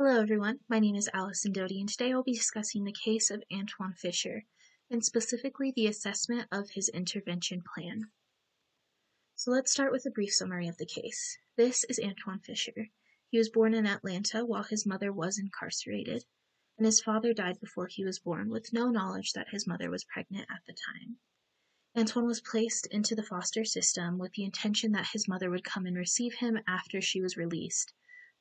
Hello everyone, my name is Alyson Doty and today I'll be discussing the case of Antwone Fisher, and specifically the assessment of his intervention plan. So let's start with a brief summary of the case. This is Antwone Fisher. He was born in Atlanta while his mother was incarcerated, and his father died before he was born with no knowledge that his mother was pregnant at the time. Antwone was placed into the foster system with the intention that his mother would come and receive him after she was released,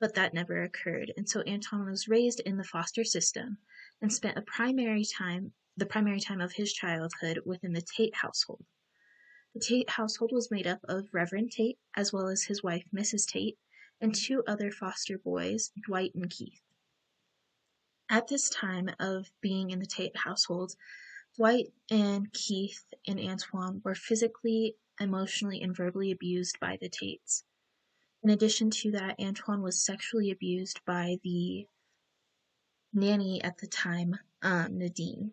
but that never occurred, and so Antwone was raised in the foster system and spent the primary time of his childhood within the Tate household. The Tate household was made up of Reverend Tate, as well as his wife Mrs. Tate, and two other foster boys, Dwight and Keith. At this time of being in the Tate household, Dwight and Keith and Antwone were physically, emotionally, and verbally abused by the Tates. In addition to that, Antwone was sexually abused by the nanny at the time, Nadine.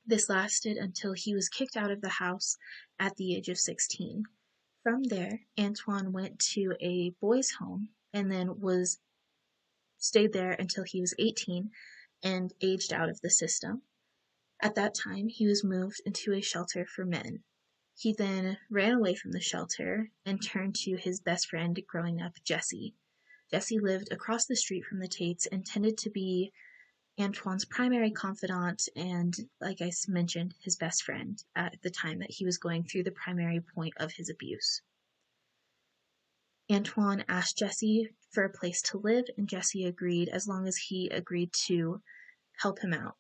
This lasted until he was kicked out of the house at the age of 16. From there, Antwone went to a boys' home and then stayed there until he was 18 and aged out of the system. At that time, he was moved into a shelter for men. He then ran away from the shelter and turned to his best friend growing up, Jesse. Jesse lived across the street from the Tates and tended to be Antwone's primary confidant and, like I mentioned, his best friend at the time that he was going through the primary point of his abuse. Antwone asked Jesse for a place to live, and Jesse agreed as long as he agreed to help him out.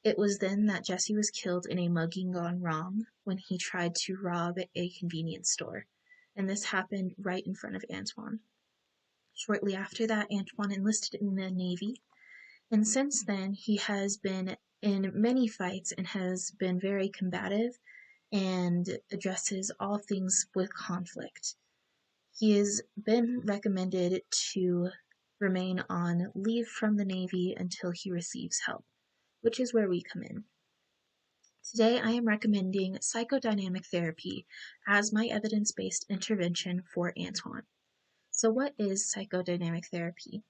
It was then that Jesse was killed in a mugging gone wrong when he tried to rob a convenience store, and this happened right in front of Antwone. Shortly after that, Antwone enlisted in the Navy, and since then he has been in many fights and has been very combative and addresses all things with conflict. He has been recommended to remain on leave from the Navy until he receives help, which is where we come in. Today I am recommending psychodynamic therapy as my evidence-based intervention for Antwone. So what is psychodynamic therapy?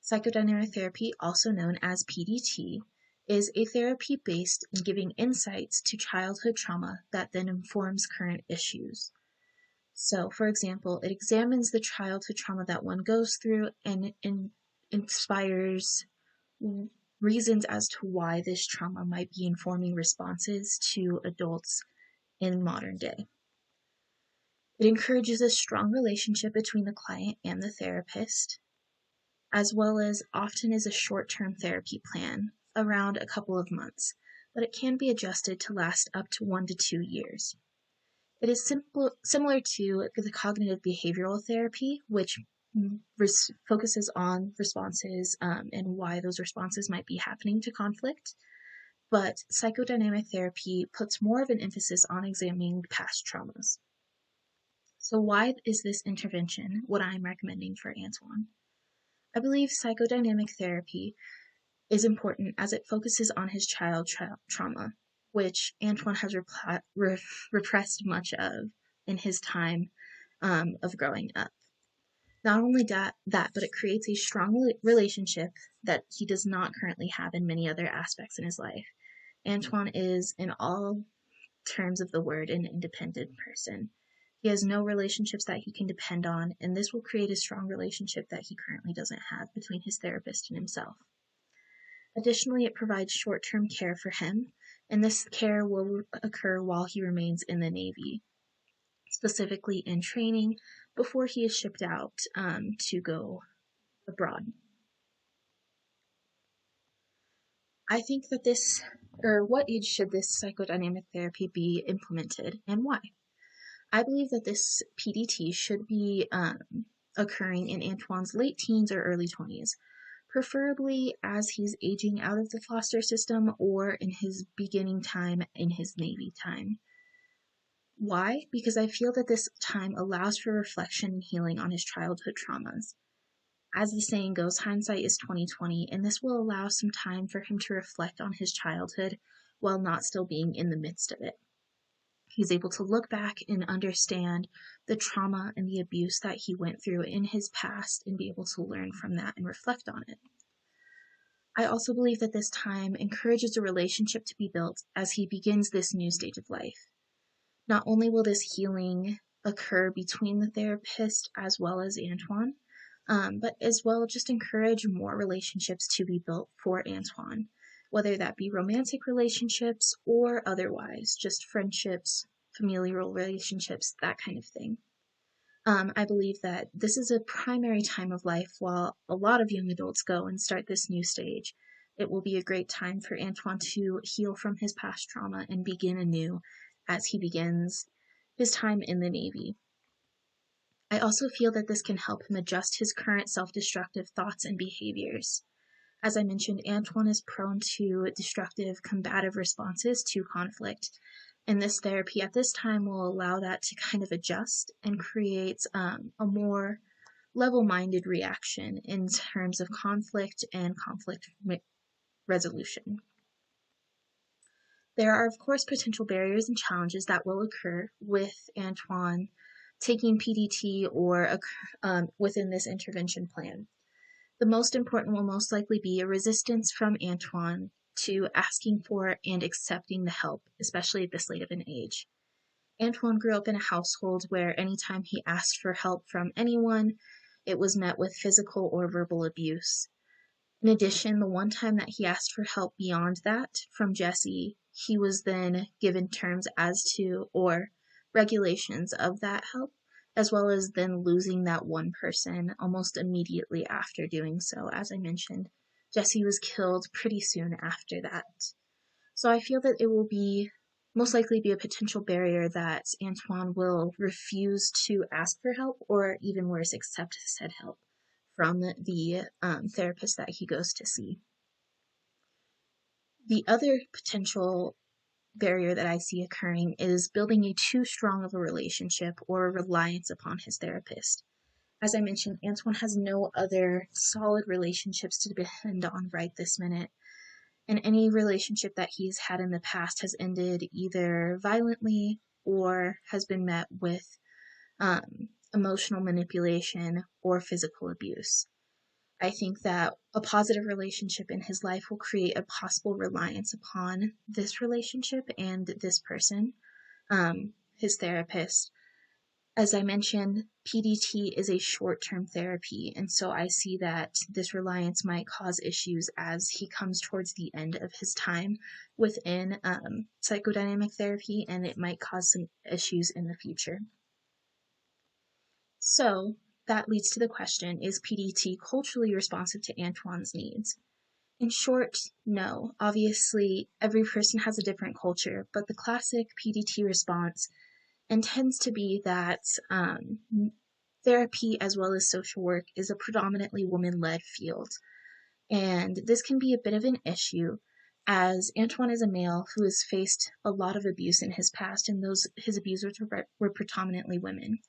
Psychodynamic therapy, also known as PDT, is a therapy based in giving insights to childhood trauma that then informs current issues. So, for example, it examines the childhood trauma that one goes through and inspires reasons as to why this trauma might be informing responses to adults in modern day. It encourages a strong relationship between the client and the therapist, as well as often is a short-term therapy plan, around a couple of months, but it can be adjusted to last up to 1 to 2 years. It is similar to the cognitive behavioral therapy, which focuses on responses and why those responses might be happening to conflict, but psychodynamic therapy puts more of an emphasis on examining past traumas. So why is this intervention what I'm recommending for Antwone? I believe psychodynamic therapy is important as it focuses on his child trauma, which Antwone has repressed much of in his time of growing up. Not only that, but it creates a strong relationship that he does not currently have in many other aspects in his life. Antwone is, in all terms of the word, an independent person. He has no relationships that he can depend on, and this will create a strong relationship that he currently doesn't have between his therapist and himself. Additionally, it provides short-term care for him, and this care will occur while he remains in the Navy, specifically in training before he is shipped out to go abroad. I think that what age should this psychodynamic therapy be implemented and why? I believe that this PDT should be occurring in Antwone's late teens or early 20s, preferably as he's aging out of the foster system or in his beginning time in his Navy time. Why? Because I feel that this time allows for reflection and healing on his childhood traumas. As the saying goes, hindsight is 20/20, and this will allow some time for him to reflect on his childhood while not still being in the midst of it. He's able to look back and understand the trauma and the abuse that he went through in his past and be able to learn from that and reflect on it. I also believe that this time encourages a relationship to be built as he begins this new stage of life. Not only will this healing occur between the therapist as well as Antwone, but as well just encourage more relationships to be built for Antwone, whether that be romantic relationships or otherwise, just friendships, familial relationships, that kind of thing. I believe that this is a primary time of life while a lot of young adults go and start this new stage. It will be a great time for Antwone to heal from his past trauma and begin anew as he begins his time in the Navy. I also feel that this can help him adjust his current self-destructive thoughts and behaviors. As I mentioned, Antwone is prone to destructive, combative responses to conflict, and this therapy at this time will allow that to kind of adjust and create a more level-minded reaction in terms of conflict and conflict resolution. There are, of course, potential barriers and challenges that will occur with Antwone taking PDT or within this intervention plan. The most important will most likely be a resistance from Antwone to asking for and accepting the help, especially at this late of an age. Antwone grew up in a household where anytime he asked for help from anyone, it was met with physical or verbal abuse. In addition, the one time that he asked for help beyond that from Jesse, he was then given terms as to or regulations of that help, as well as then losing that one person almost immediately after doing so. As I mentioned, Jesse was killed pretty soon after that. So I feel that it will be most likely be a potential barrier that Antwone will refuse to ask for help or even worse, accept said help from the therapist that he goes to see. The other potential barrier that I see occurring is building a too strong of a relationship or a reliance upon his therapist. As I mentioned, Antwone has no other solid relationships to depend on right this minute, and any relationship that he's had in the past has ended either violently or has been met with emotional manipulation or physical abuse. I think that a positive relationship in his life will create a possible reliance upon this relationship and this person, his therapist. As I mentioned, PDT is a short-term therapy, and so I see that this reliance might cause issues as he comes towards the end of his time within psychodynamic therapy, and it might cause some issues in the future. So that leads to the question, is PDT culturally responsive to Antwone's needs? In short, no. Obviously, every person has a different culture, but the classic PDT response tends to be that therapy as well as social work is a predominantly woman-led field. And this can be a bit of an issue as Antwone is a male who has faced a lot of abuse in his past, and his abusers were predominantly women.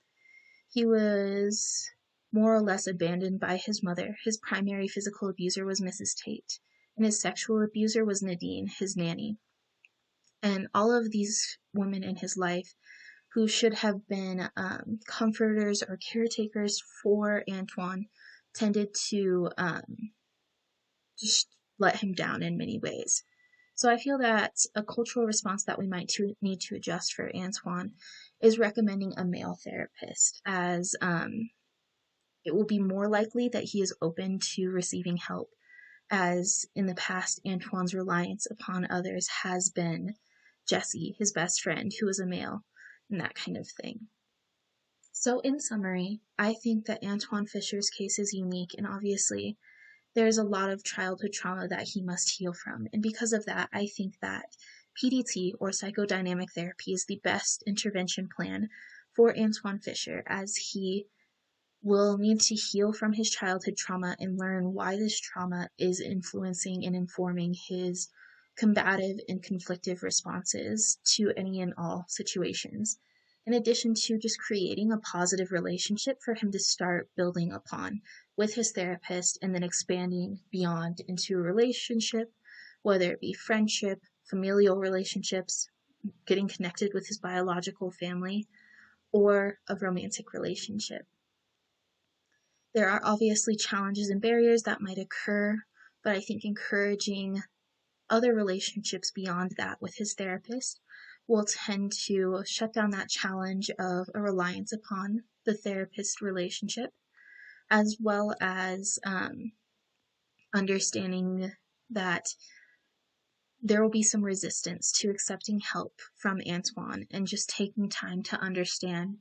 He was more or less abandoned by his mother. His primary physical abuser was Mrs. Tate, and his sexual abuser was Nadine, his nanny. And all of these women in his life who should have been comforters or caretakers for Antwone tended to just let him down in many ways. So I feel that a cultural response that we might need to adjust for Antwone is recommending a male therapist, as it will be more likely that he is open to receiving help, as in the past Antwone's reliance upon others has been Jesse, his best friend, who is a male, and that kind of thing. So in summary, I think that Antwone Fisher's case is unique, and obviously there's a lot of childhood trauma that he must heal from, and because of that, I think that PDT, or psychodynamic therapy, is the best intervention plan for Antwone Fisher, as he will need to heal from his childhood trauma and learn why this trauma is influencing and informing his combative and conflictive responses to any and all situations, in addition to just creating a positive relationship for him to start building upon with his therapist and then expanding beyond into a relationship, whether it be friendship, familial relationships, getting connected with his biological family, or a romantic relationship. There are obviously challenges and barriers that might occur, but I think encouraging other relationships beyond that with his therapist will tend to shut down that challenge of a reliance upon the therapist relationship, as well as understanding that there will be some resistance to accepting help from Antwone and just taking time to understand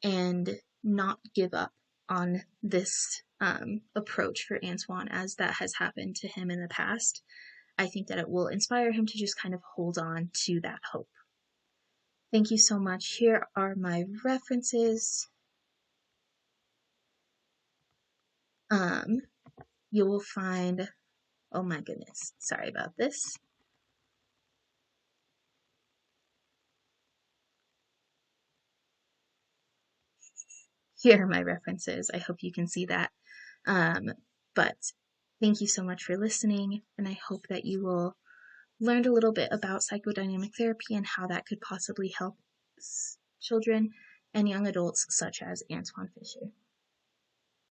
and not give up on this approach for Antwone, as that has happened to him in the past. I think that it will inspire him to just kind of hold on to that hope. Thank you so much. Here are my references. You will find, oh my goodness, sorry about this. Here are my references. I hope you can see that. But thank you so much for listening, and I hope that you will learn a little bit about psychodynamic therapy and how that could possibly help children and young adults such as Antwone Fisher.